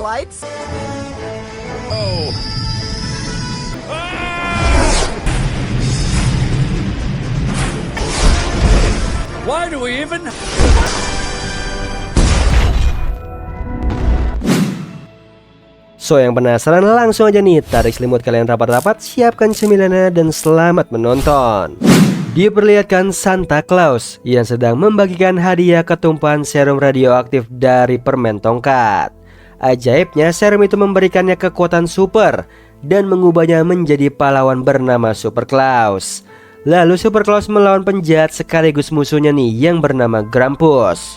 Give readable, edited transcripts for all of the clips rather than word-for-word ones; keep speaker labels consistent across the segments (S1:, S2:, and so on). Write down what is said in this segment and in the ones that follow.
S1: lights?
S2: Oh. Why do we even...
S3: So yang penasaran langsung aja nih, tarik selimut kalian rapat-rapat, siapkan cemilannya dan selamat menonton. Diperlihatkan Santa Claus yang sedang membagikan hadiah ketumpahan serum radioaktif dari permen tongkat. Ajaibnya serum itu memberikannya kekuatan super dan mengubahnya menjadi pahlawan bernama Super Claus. Lalu Super Claus melawan penjahat sekaligus musuhnya nih yang bernama Krampus.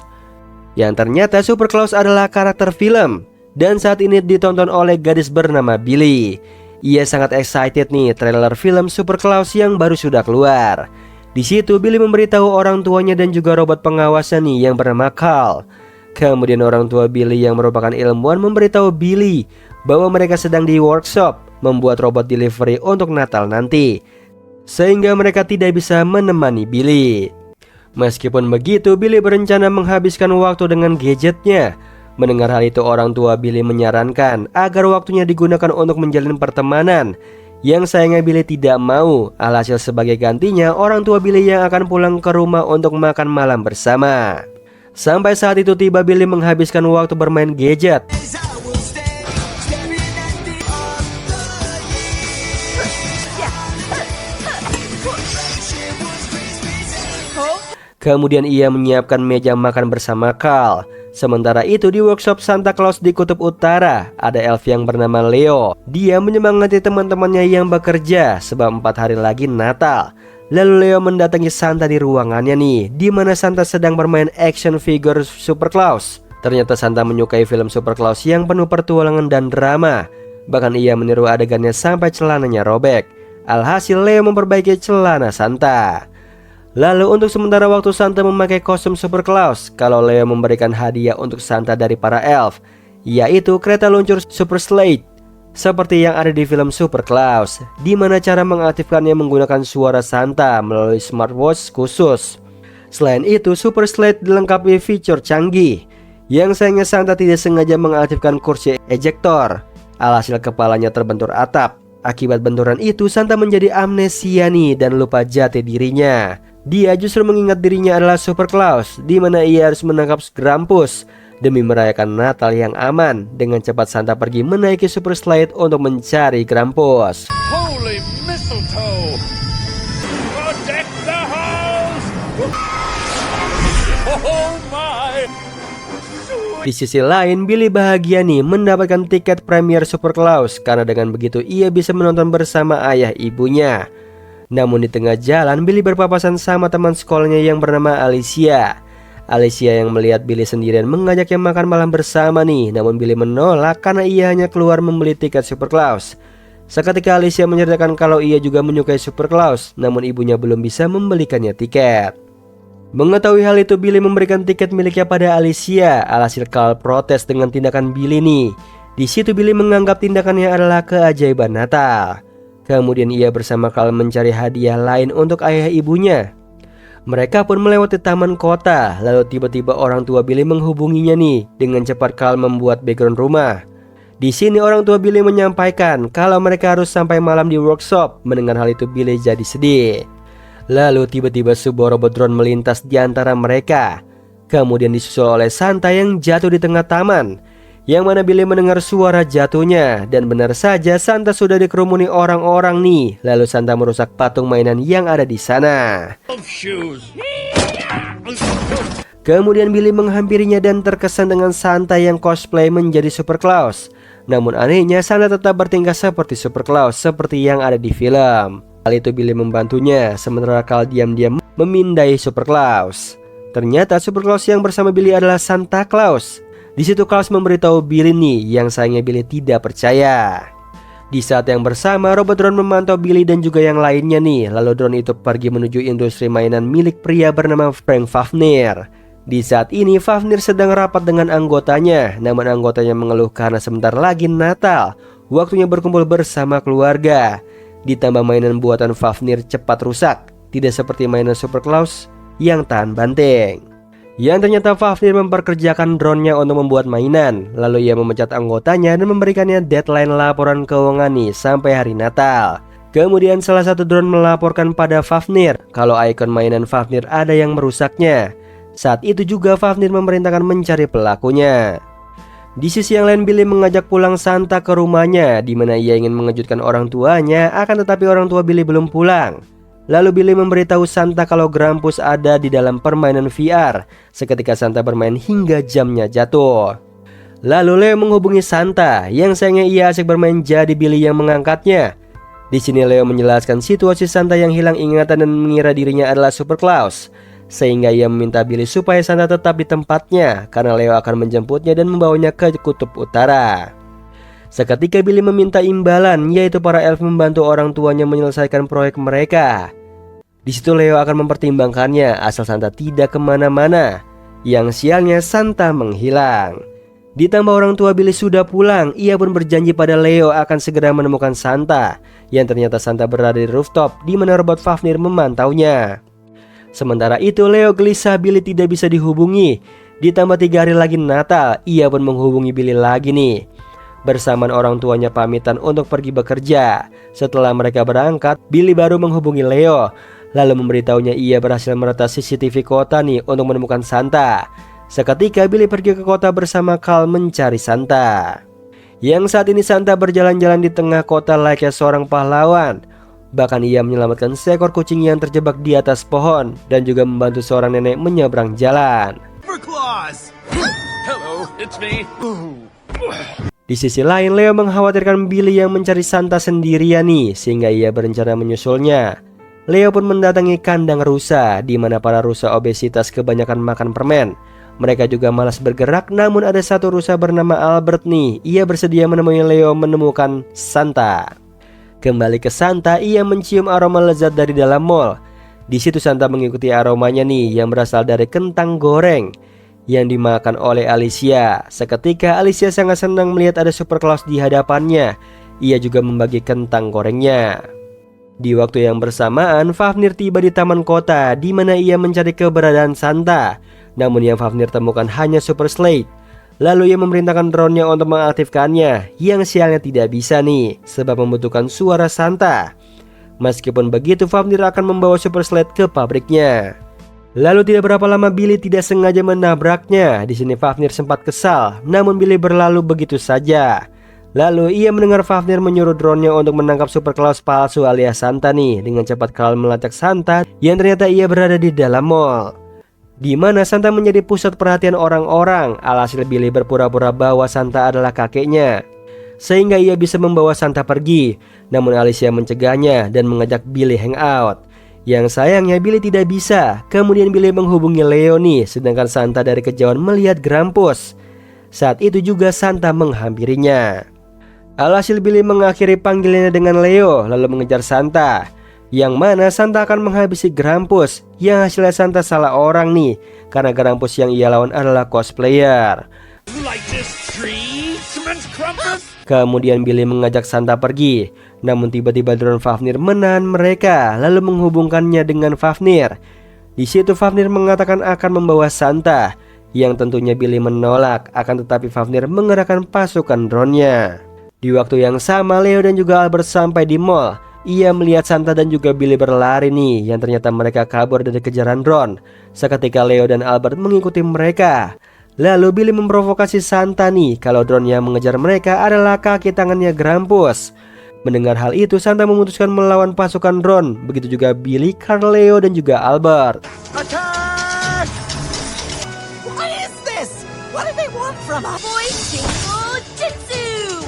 S3: Yang ternyata Super Claus adalah karakter film dan saat ini ditonton oleh gadis bernama Billy. Ia sangat excited nih trailer film Super Claus yang baru sudah keluar. Di situ Billy memberitahu orang tuanya dan juga robot pengawasnya nih yang bernama Carl. Kemudian orang tua Billy yang merupakan ilmuwan memberitahu Billy bahwa mereka sedang di workshop membuat robot delivery untuk Natal nanti, sehingga mereka tidak bisa menemani Billy. Meskipun begitu, Billy berencana menghabiskan waktu dengan gadgetnya. Mendengar hal itu, orang tua Billy menyarankan agar waktunya digunakan untuk menjalin pertemanan. Yang sayangnya Billy tidak mau. Alhasil sebagai gantinya, orang tua Billy yang akan pulang ke rumah untuk makan malam bersama. Sampai saat itu tiba, Billy menghabiskan waktu bermain gadget. Kemudian ia menyiapkan meja makan bersama Carl. Sementara itu di workshop Santa Claus di Kutub Utara, ada elf yang bernama Leo. Dia menyemangati teman-temannya yang bekerja sebab 4 hari lagi Natal. Lalu Leo mendatangi Santa di ruangannya nih, di mana Santa sedang bermain action figure Super Claus. Ternyata Santa menyukai film Super Claus yang penuh pertualangan dan drama. Bahkan ia meniru adegannya sampai celananya robek. Alhasil Leo memperbaiki celana Santa. Lalu untuk sementara waktu Santa memakai kostum Super Claus, kalau Leo memberikan hadiah untuk Santa dari para elf, yaitu kereta luncur Super Slate, seperti yang ada di film Super Claus, di mana cara mengaktifkannya menggunakan suara Santa melalui smartwatch khusus. Selain itu, Super Slate dilengkapi fitur canggih, yang sayangnya Santa tidak sengaja mengaktifkan kursi ejektor. Alhasil kepalanya terbentur atap. Akibat benturan itu, Santa menjadi amnesia nih dan lupa jati dirinya. Dia justru mengingat dirinya adalah Super Claus, di mana ia harus menangkap Krampus demi merayakan Natal yang aman. Dengan cepat Santa pergi menaiki Super Slide untuk mencari Krampus.
S2: Holy mistletoe! Protect the house! Oh my!
S3: Di sisi lain, Billy bahagia nih mendapatkan tiket premier Super Claus karena dengan begitu ia bisa menonton bersama ayah ibunya. Namun di tengah jalan, Billy berpapasan sama teman sekolahnya yang bernama Alicia. Alicia yang melihat Billy sendirian mengajaknya makan malam bersama nih. Namun Billy menolak karena ia hanya keluar membeli tiket Super Claus. Seketika Alicia menceritakan kalau ia juga menyukai Super Claus, namun ibunya belum bisa membelikannya tiket. Mengetahui hal itu, Billy memberikan tiket miliknya pada Alicia. Alhasil Carl protes dengan tindakan Billy nih. Di situ Billy menganggap tindakannya adalah keajaiban Natal. Kemudian ia bersama Carl mencari hadiah lain untuk ayah ibunya. Mereka pun melewati taman kota. Lalu tiba-tiba orang tua Billy menghubunginya nih. Dengan cepat Carl membuat background rumah. Di sini orang tua Billy menyampaikan kalau mereka harus sampai malam di workshop. Mendengar hal itu Billy jadi sedih. Lalu tiba-tiba sebuah robot drone melintas di antara mereka. Kemudian disusul oleh Santa yang jatuh di tengah taman, yang mana Billy mendengar suara jatuhnya. Dan benar saja Santa sudah dikerumuni orang-orang nih. Lalu Santa merusak patung mainan yang ada di sana. Kemudian Billy menghampirinya dan terkesan dengan Santa yang cosplay menjadi Super Claus. Namun anehnya Santa tetap bertingkah seperti Super Claus seperti yang ada di film. Hal itu Billy membantunya, sementara Carl diam-diam memindai Super Claus. Ternyata Super Claus yang bersama Billy adalah Santa Claus. Di situ Claus memberitahu Billy nih, yang sayangnya Billy tidak percaya. Di saat yang bersama, robot drone memantau Billy dan juga yang lainnya nih. Lalu drone itu pergi menuju industri mainan milik pria bernama Frank Fafnir. Di saat ini Fafnir sedang rapat dengan anggotanya. Namun anggotanya mengeluh karena sebentar lagi Natal, waktunya berkumpul bersama keluarga. Ditambah mainan buatan Fafnir cepat rusak, tidak seperti mainan Super Claus yang tahan banting. Yang ternyata Fafnir memperkerjakan drone-nya untuk membuat mainan. Lalu ia memecat anggotanya dan memberikannya deadline laporan keuangan nih sampai hari Natal. Kemudian salah satu drone melaporkan pada Fafnir kalau ikon mainan Fafnir ada yang merusaknya. Saat itu juga Fafnir memerintahkan mencari pelakunya. Di sisi yang lain, Billy mengajak pulang Santa ke rumahnya, di mana ia ingin mengejutkan orang tuanya, akan tetapi orang tua Billy belum pulang. Lalu Billy memberitahu Santa kalau Krampus ada di dalam permainan VR. Seketika Santa bermain hingga jamnya jatuh. Lalu Leo menghubungi Santa, yang sayangnya ia asik bermain jadi Billy yang mengangkatnya. Di sini Leo menjelaskan situasi Santa yang hilang ingatan dan mengira dirinya adalah Super Claus, sehingga ia meminta Billy supaya Santa tetap di tempatnya karena Leo akan menjemputnya dan membawanya ke kutub utara. Seketika Billy meminta imbalan, yaitu para elf membantu orang tuanya menyelesaikan proyek mereka. Di situ Leo akan mempertimbangkannya asal Santa tidak kemana-mana. Yang sialnya Santa menghilang. Ditambah orang tua Billy sudah pulang, ia pun berjanji pada Leo akan segera menemukan Santa. Yang ternyata Santa berada di rooftop di mana robot Fafnir memantaunya. Sementara itu Leo gelisah Billy tidak bisa dihubungi. Ditambah 3 hari lagi Natal, ia pun menghubungi Billy lagi nih. Bersamaan orang tuanya pamitan untuk pergi bekerja. Setelah mereka berangkat, Billy baru menghubungi Leo, lalu memberitahunya ia berhasil meretas CCTV kota nih untuk menemukan Santa. Seketika Billy pergi ke kota bersama Carl mencari Santa. Yang saat ini Santa berjalan-jalan di tengah kota layaknya seorang pahlawan. Bahkan ia menyelamatkan seekor kucing yang terjebak di atas pohon dan juga membantu seorang nenek menyeberang jalan.
S2: Hello, it's me.
S3: Di sisi lain, Leo mengkhawatirkan Billy yang mencari Santa sendirian nih, sehingga ia berencana menyusulnya. Leo pun mendatangi kandang rusa, di mana para rusa obesitas kebanyakan makan permen. Mereka juga malas bergerak, namun ada satu rusa bernama Albert nih. Ia bersedia menemui Leo menemukan Santa. Kembali ke Santa, ia mencium aroma lezat dari dalam mall. Di situ Santa mengikuti aromanya nih, yang berasal dari kentang goreng yang dimakan oleh Alicia. Seketika Alicia sangat senang melihat ada Super Claus di hadapannya. Ia juga membagi kentang gorengnya. Di waktu yang bersamaan, Fafnir tiba di taman kota, di mana ia mencari keberadaan Santa. Namun yang Fafnir temukan hanya Super Slate. Lalu ia memerintahkan drone-nya untuk mengaktifkannya, yang sialnya tidak bisa nih, sebab membutuhkan suara Santa. Meskipun begitu, Fafnir akan membawa Super Slate ke pabriknya. Lalu tidak berapa lama Billy tidak sengaja menabraknya. Di sini Fafnir sempat kesal, namun Billy berlalu begitu saja. Lalu ia mendengar Fafnir menyuruh drone-nya untuk menangkap Super Claus palsu alias Santa nih. Dengan cepat Carl melacak Santa yang ternyata ia berada di dalam mall, di mana Santa menjadi pusat perhatian orang-orang. Alhasil Billy berpura-pura bahwa Santa adalah kakeknya, sehingga ia bisa membawa Santa pergi. Namun Alicia mencegahnya dan mengajak Billy hangout. Yang sayangnya Billy tidak bisa. Kemudian Billy menghubungi Leo nih, sedangkan Santa dari kejauhan melihat Krampus. Saat itu juga Santa menghampirinya. Alhasil Billy mengakhiri panggilannya dengan Leo, lalu mengejar Santa. Yang mana Santa akan menghabisi Krampus. Yang hasilnya Santa salah orang nih, karena Krampus yang ia lawan adalah cosplayer.
S2: Like this tree, cement Krampus?
S3: Kemudian Billy mengajak Santa pergi. Namun tiba-tiba drone Fafnir menahan mereka, lalu menghubungkannya dengan Fafnir. Di situ Fafnir mengatakan akan membawa Santa, yang tentunya Billy menolak. Akan tetapi Fafnir mengerahkan pasukan drone-nya. Di waktu yang sama Leo dan juga Albert sampai di mall. Ia melihat Santa dan juga Billy berlari nih, yang ternyata mereka kabur dari kejaran drone. Seketika Leo dan Albert mengikuti mereka. Lalu Billy memprovokasi Santa nih kalau drone yang mengejar mereka adalah kaki tangannya Krampus. Mendengar hal itu, Santa memutuskan melawan pasukan drone. Begitu juga Billy, Carl, Leo dan juga Albert.
S1: Attack! What is this? What do they want from us?
S4: Boy Jingle Jitsu!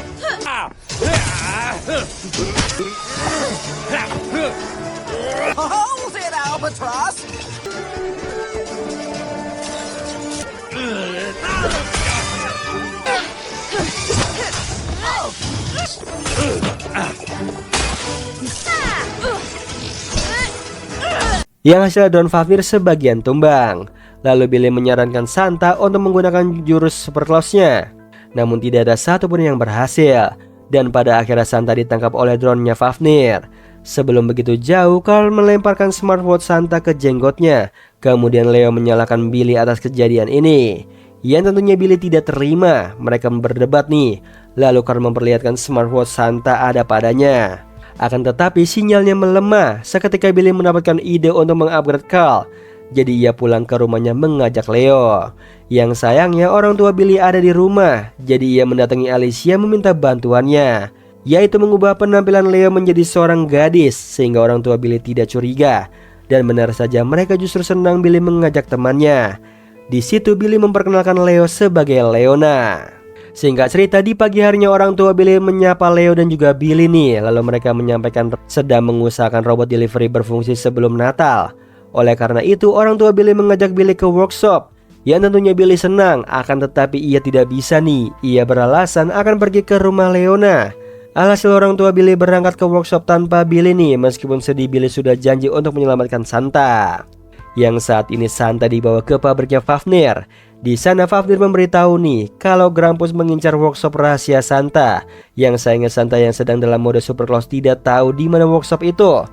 S1: Hold it, Albatross!
S3: Yang hasilnya drone Fafnir sebagian tumbang. Lalu Billy menyarankan Santa untuk menggunakan jurus Super Claus-nya. Namun tidak ada satupun yang berhasil. Dan pada akhirnya Santa ditangkap oleh drone-nya Fafnir. Sebelum begitu jauh, Carl melemparkan smartwatch Santa ke jenggotnya. Kemudian Leo menyalahkan Billy atas kejadian ini. Yang tentunya Billy tidak terima. Mereka berdebat nih. Lalu Carl memperlihatkan smartwatch Santa ada padanya. Akan tetapi sinyalnya melemah. Seketika Billy mendapatkan ide untuk mengupgrade Carl. Jadi ia pulang ke rumahnya mengajak Leo. Yang sayangnya orang tua Billy ada di rumah. Jadi ia mendatangi Alicia meminta bantuannya, yaitu mengubah penampilan Leo menjadi seorang gadis sehingga orang tua Billy tidak curiga. Dan benar saja mereka justru senang Billy mengajak temannya. Di situ Billy memperkenalkan Leo sebagai Leona. Singkat cerita, di pagi harinya orang tua Billy menyapa Leo dan juga Billy nih. Lalu mereka menyampaikan sedang mengusahakan robot delivery berfungsi sebelum Natal. Oleh karena itu orang tua Billy mengajak Billy ke workshop. Yang tentunya Billy senang, akan tetapi ia tidak bisa nih. Ia beralasan akan pergi ke rumah Leona. Alhasil orang tua Billy berangkat ke workshop tanpa Billy nih. Meskipun sedih, Billy sudah janji untuk menyelamatkan Santa. Yang saat ini Santa dibawa ke pabriknya Fafnir. Di sana Fafnir memberitahu nih kalau Krampus mengincar workshop rahasia Santa. Yang sayangnya Santa yang sedang dalam mode super close tidak tahu di mana workshop itu.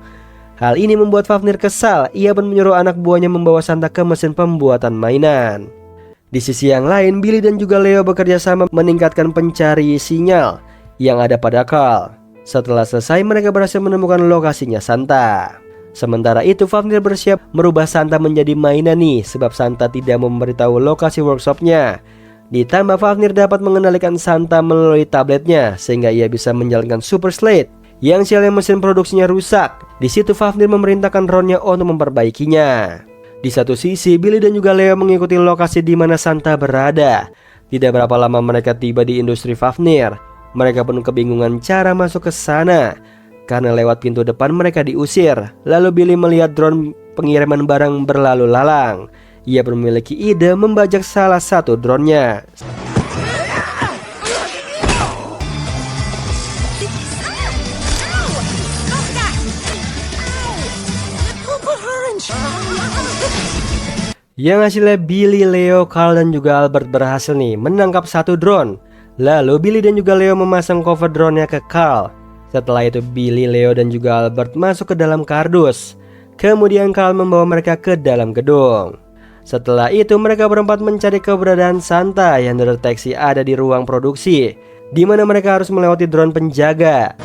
S3: Hal ini membuat Fafnir kesal. Ia pun menyuruh anak buahnya membawa Santa ke mesin pembuatan mainan. Di sisi yang lain, Billy dan juga Leo bekerja sama meningkatkan pencari sinyal yang ada pada Carl. Setelah selesai, mereka berhasil menemukan lokasinya Santa. Sementara itu Fafnir bersiap merubah Santa menjadi mainan nih, sebab Santa tidak memberitahu lokasi workshopnya. Ditambah Fafnir dapat mengendalikan Santa melalui tabletnya sehingga ia bisa menjalankan Super Slate. Yang sialnya mesin produksinya rusak. Di situ Fafnir memerintahkan Ronnya untuk memperbaikinya. Di satu sisi Billy dan juga Leo mengikuti lokasi di mana Santa berada. Tidak berapa lama mereka tiba di industri Fafnir. Mereka pun kebingungan cara masuk ke sana karena lewat pintu depan mereka diusir. Lalu Billy melihat drone pengiriman barang berlalu lalang. Ia pun memiliki ide membajak salah satu drone-nya. Yang hasilnya Billy, Leo, Carl dan juga Albert berhasil nih menangkap satu drone. Lalu Billy dan juga Leo memasang cover drone-nya ke Carl. Setelah itu Billy, Leo dan juga Albert masuk ke dalam kardus. Kemudian Carl membawa mereka ke dalam gedung. Setelah itu mereka berempat mencari keberadaan Santa yang terdeteksi ada di ruang produksi, di mana mereka harus melewati drone penjaga.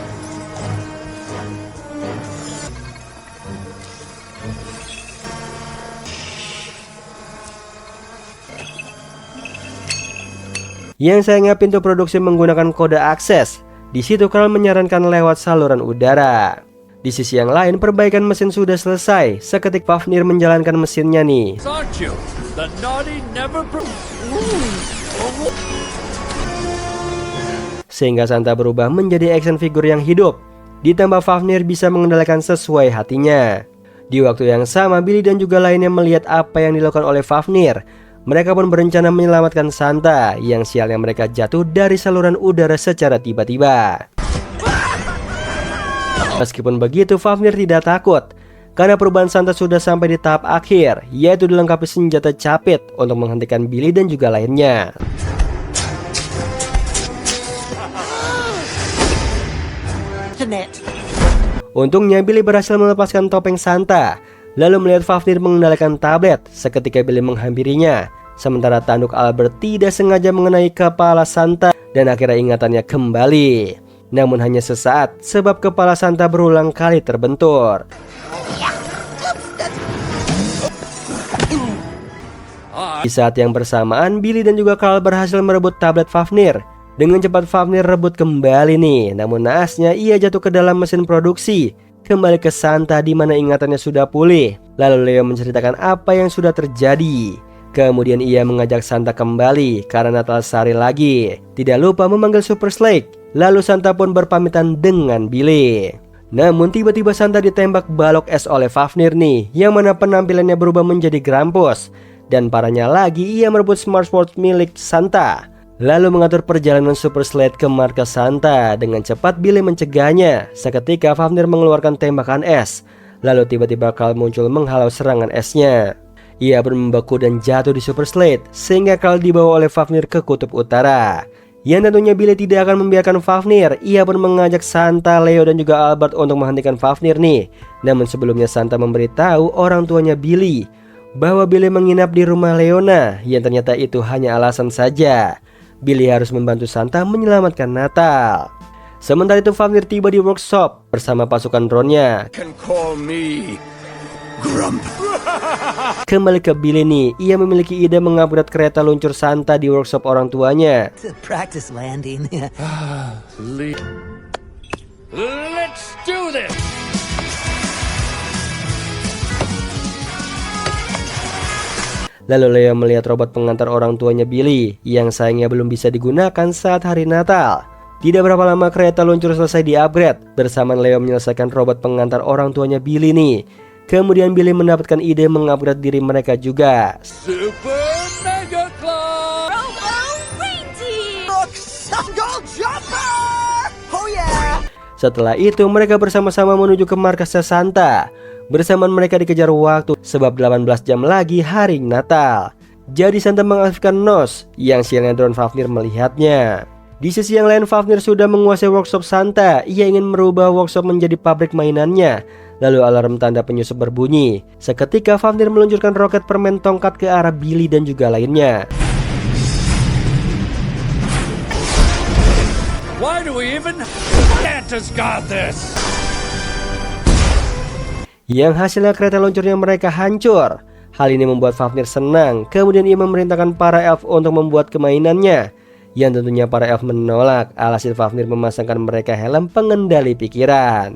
S3: Yang sayangnya pintu produksi menggunakan kode akses. Di situ Carl menyarankan lewat saluran udara. Di sisi yang lain perbaikan mesin sudah selesai. Seketika Fafnir menjalankan mesinnya nih.
S2: Aren't you? The naughty never
S3: Sehingga Santa berubah menjadi action figure yang hidup. Ditambah Fafnir bisa mengendalikan sesuai hatinya. Di waktu yang sama Billy dan juga lainnya melihat apa yang dilakukan oleh Fafnir. Mereka pun berencana menyelamatkan Santa, yang sialnya mereka jatuh dari saluran udara secara tiba-tiba. Meskipun begitu, Fafnir tidak takut, karena perubahan Santa sudah sampai di tahap akhir, yaitu dilengkapi senjata capit untuk menghentikan Billy dan juga lainnya. Untungnya Billy berhasil melepaskan topeng Santa. Lalu melihat Fafnir mengendalikan tablet, seketika Billy menghampirinya. Sementara tanduk Albert tidak sengaja mengenai kepala Santa dan akhirnya ingatannya kembali. Namun hanya sesaat, sebab kepala Santa berulang kali terbentur. Di saat yang bersamaan, Billy dan juga Carl berhasil merebut tablet Fafnir. Dengan cepat Fafnir rebut kembali nih, namun naasnya ia jatuh ke dalam mesin produksi. Kembali ke Santa di mana ingatannya sudah pulih. Lalu Leo menceritakan apa yang sudah terjadi. Kemudian ia mengajak Santa kembali karena Natal sehari lagi. Tidak lupa memanggil Super Slate. Lalu Santa pun berpamitan dengan Billy. Namun tiba-tiba Santa ditembak balok es oleh Fafnir nih, yang mana penampilannya berubah menjadi Krampus. Dan parahnya lagi ia merebut smartwatch milik Santa. Lalu mengatur perjalanan Super Slate ke markas Santa. Dengan cepat Billy mencegahnya. Seketika Fafnir mengeluarkan tembakan es. Lalu tiba-tiba Carl muncul menghalau serangan esnya. Ia pun membeku dan jatuh di Super Slate, sehingga Carl dibawa oleh Fafnir ke kutub utara. Yang tentunya Billy tidak akan membiarkan Fafnir. Ia pun mengajak Santa, Leo dan juga Albert untuk menghentikan Fafnir nih. Namun sebelumnya Santa memberitahu orang tuanya Billy bahwa Billy menginap di rumah Leona, yang ternyata itu hanya alasan saja. Billy harus membantu Santa menyelamatkan Natal. Sementara itu Fafnir tiba di workshop bersama pasukan drone-nya.
S2: Can call me Grump.
S3: Kembali ke Billy nih, ia memiliki ide mengupgrade kereta luncur Santa di workshop orang tuanya.
S1: To practice landing.
S2: Let's do this.
S3: Lalu Leo melihat robot pengantar orang tuanya Billy yang sayangnya belum bisa digunakan saat hari Natal. Tidak berapa lama kereta luncur selesai di-upgrade. Bersamaan Leo menyelesaikan robot pengantar orang tuanya Billy nih. Kemudian Billy mendapatkan ide mengupgrade diri mereka juga.
S2: Super Mega Club.
S4: Robo Reindeer!
S1: Gold Jumper! Oh yeah!
S3: Setelah itu mereka bersama-sama menuju ke markasnya Santa. Bersamaan mereka dikejar waktu sebab 18 jam lagi hari Natal. Jadi Santa mengaktifkan NOS yang sialnya drone Fafnir melihatnya. Di sisi yang lain Fafnir sudah menguasai workshop Santa. Ia ingin merubah workshop menjadi pabrik mainannya. Lalu alarm tanda penyusup berbunyi. Seketika Fafnir meluncurkan roket permen tongkat ke arah Billy dan juga lainnya.
S2: Why do we even? Santa's got this.
S3: Yang hasilnya kereta luncurnya mereka hancur. Hal ini membuat Fafnir senang. Kemudian ia memerintahkan para elf untuk membuat kemainannya. Yang tentunya para elf menolak. Alhasil Fafnir memasangkan mereka helm pengendali pikiran.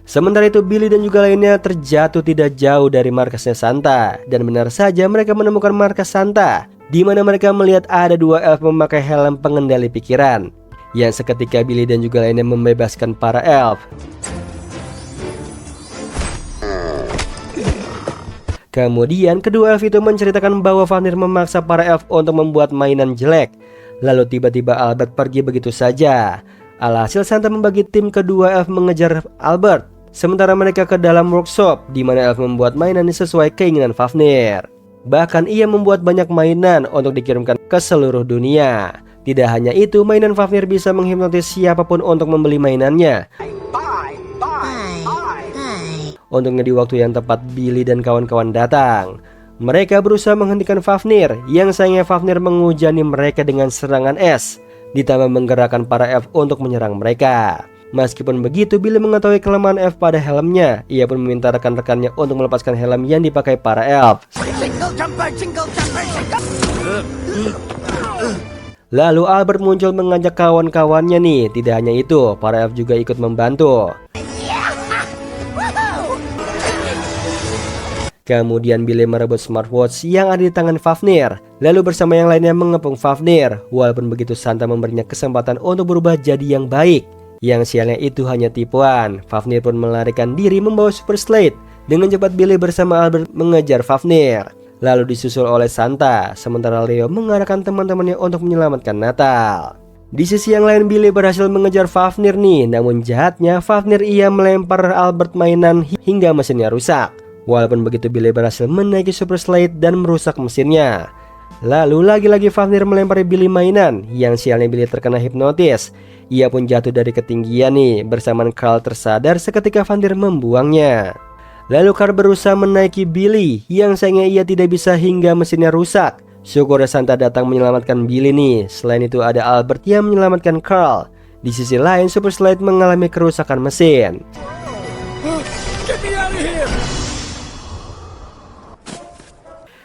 S3: Sementara itu Billy dan juga lainnya terjatuh tidak jauh dari markasnya Santa. Dan benar saja mereka menemukan markas Santa, di mana mereka melihat ada dua elf memakai helm pengendali pikiran. Yang seketika Billy dan juga lainnya membebaskan para elf. Kemudian kedua elf itu menceritakan bahwa Fafnir memaksa para elf untuk membuat mainan jelek. Lalu tiba-tiba Albert pergi begitu saja. Alhasil Santa membagi tim kedua elf mengejar Albert. Sementara mereka ke dalam workshop di mana elf membuat mainan sesuai keinginan Fafnir. Bahkan ia membuat banyak mainan untuk dikirimkan ke seluruh dunia. Tidak hanya itu, mainan Fafnir bisa menghipnotis siapapun untuk membeli mainannya. Untungnya di waktu yang tepat Billy dan kawan-kawan datang. Mereka berusaha menghentikan Fafnir, yang sayangnya Fafnir menghujani mereka dengan serangan es, ditambah menggerakkan para elf untuk menyerang mereka. Meskipun begitu, Billy mengetahui kelemahan elf pada helmnya. Ia pun meminta rekan-rekannya untuk melepaskan helm yang dipakai para elf. Lalu Albert muncul mengajak kawan-kawannya nih. Tidak hanya itu, para elf juga ikut membantu. Kemudian Billy merebut smartwatch yang ada di tangan Fafnir. Lalu bersama yang lainnya mengepung Fafnir. Walaupun begitu Santa memberinya kesempatan untuk berubah jadi yang baik. Yang sialnya itu hanya tipuan. Fafnir pun melarikan diri membawa Super Slate. Dengan cepat Billy bersama Albert mengejar Fafnir. Lalu disusul oleh Santa. Sementara Leo mengarahkan teman-temannya untuk menyelamatkan Natal. Di sisi yang lain Billy berhasil mengejar Fafnir nih. Namun jahatnya Fafnir ia melempar Albert mainan hingga mesinnya rusak. Walaupun begitu Billy berhasil menaiki Super Slate dan merusak mesinnya. Lalu lagi-lagi Fafnir melempari Billy mainan. Yang sialnya Billy terkena hipnotis. Ia pun jatuh dari ketinggian nih. Bersamaan Carl tersadar seketika Fafnir membuangnya. Lalu Carl berusaha menaiki Billy. Yang sayangnya ia tidak bisa hingga mesinnya rusak. Syukur Santa datang menyelamatkan Billy nih. Selain itu ada Albert yang menyelamatkan Carl. Di sisi lain Super Slate mengalami kerusakan mesin.
S2: Get me out of here.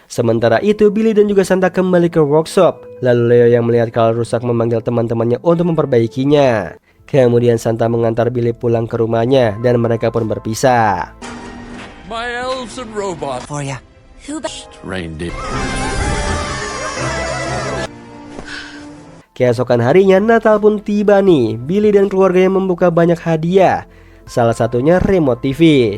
S3: Sementara itu Billy dan juga Santa kembali ke workshop. Lalu Leo yang melihat Carl rusak memanggil teman-temannya untuk memperbaikinya. Kemudian Santa mengantar Billy pulang ke rumahnya dan mereka pun berpisah.
S2: My elves and robots.
S1: For ya.
S4: Who ba-
S2: Reindeer.
S3: Keesokan harinya Natal pun tiba nih. Billy dan keluarganya membuka banyak hadiah. Salah satunya remote TV.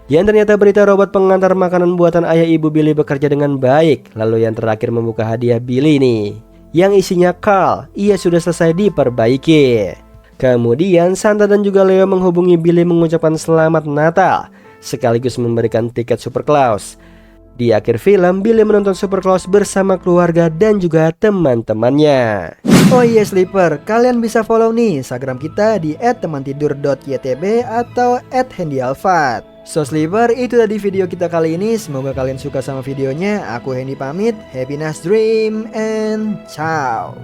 S3: Yang ternyata berita robot pengantar makanan buatan ayah ibu Billy bekerja dengan baik. Lalu yang terakhir membuka hadiah Billy nih, yang isinya Carl. Ia sudah selesai diperbaiki. Kemudian Santa dan juga Leo menghubungi Billy mengucapkan selamat Natal, sekaligus memberikan tiket Super Claus. Di akhir film Billy menonton Super Claus bersama keluarga dan juga teman-temannya.
S5: Oh iya Sleeper, kalian bisa follow nih Instagram kita di @temantidur.ytb atau @handyalfat. So Sleeper, itu tadi video kita kali ini. Semoga kalian suka sama videonya. Aku Hendy pamit. Happy nice dream and ciao.